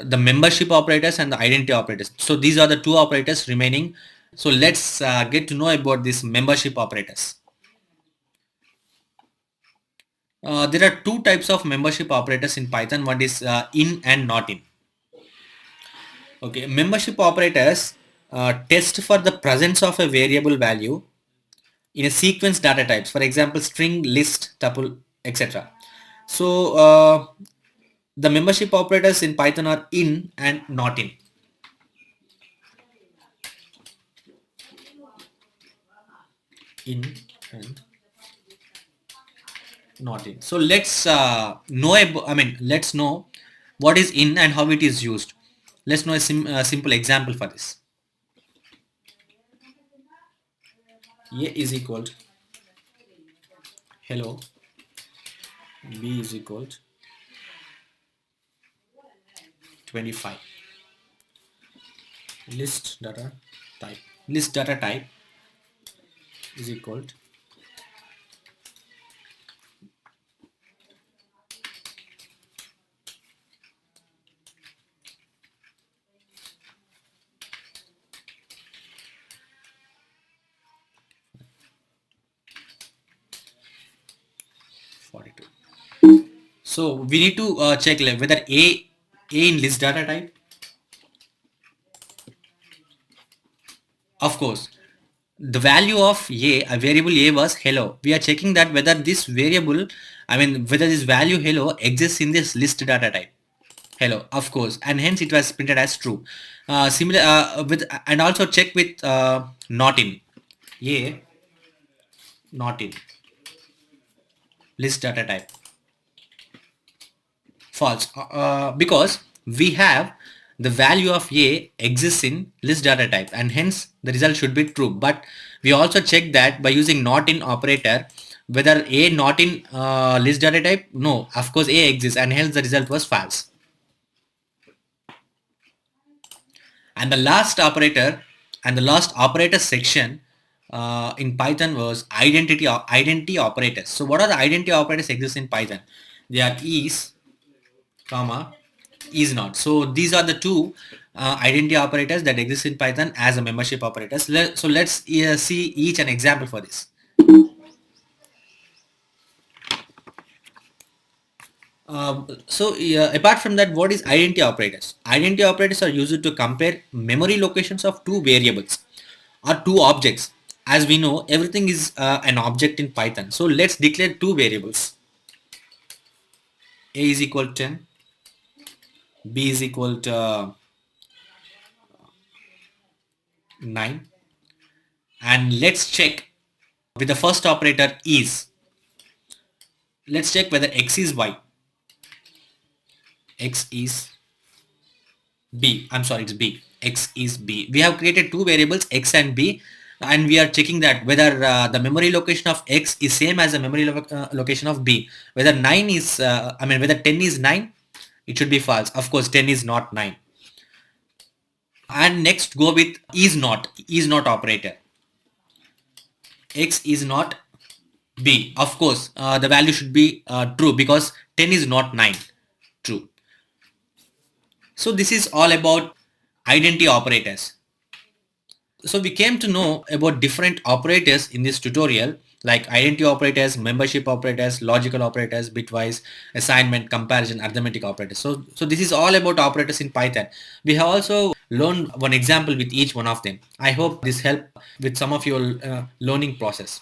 the membership operators and the identity operators. So these are the two operators remaining. So let's get to know about these membership operators. There are two types of membership operators in Python. One is in and not in. Okay, membership operators test for the presence of a variable value in a sequence data types. For example, string, list, tuple, etc. So the membership operators in Python are in and not in. In and not in. So let's let's know what is in and how it is used. Let's know a simple example for this. A is equal to hello, B is equal to 25. List data type. List data type is equal to 42. So we need to check whether A in list data type. Of course, the value of a variable a was hello. We are checking that whether this variable, whether this value hello exists in this list data type. Hello, of course, and hence it was printed as true. Similar with and also check with not in. A not in list data type. False, because we have the value of a exists in list data type and hence the result should be true. But we also check that by using not in operator whether a not in list data type. No, of course a exists and hence the result was false. And the last operator and the last operator section in Python was identity operators. So what are the identity operators exist in Python? They are is, comma, is not. So these are the two identity operators that exist in Python as a membership operators. So let's see each an example for this. Apart from that, what is identity operators? Identity operators are used to compare memory locations of two variables or two objects. As we know, everything is an object in Python. So let's declare two variables. A is equal to 10, B is equal to 9, and let's check with the first operator is. Let's check whether x is y. X is b. I'm sorry, it's b. X is b. We have created two variables x and b, and we are checking that whether the memory location of x is same as the memory location of b. Whether 9 is whether 10 is 9, it should be false. Of course 10 is not 9. And next go with is not operator. X is not b. Of course the value should be true because 10 is not 9. True. So this is all about identity operators. So we came to know about different operators in this tutorial, like identity operators, membership operators, logical operators, bitwise, assignment, comparison, arithmetic operators. So this is all about operators in Python. We have also learned one example with each one of them. I hope this helped with some of your learning process.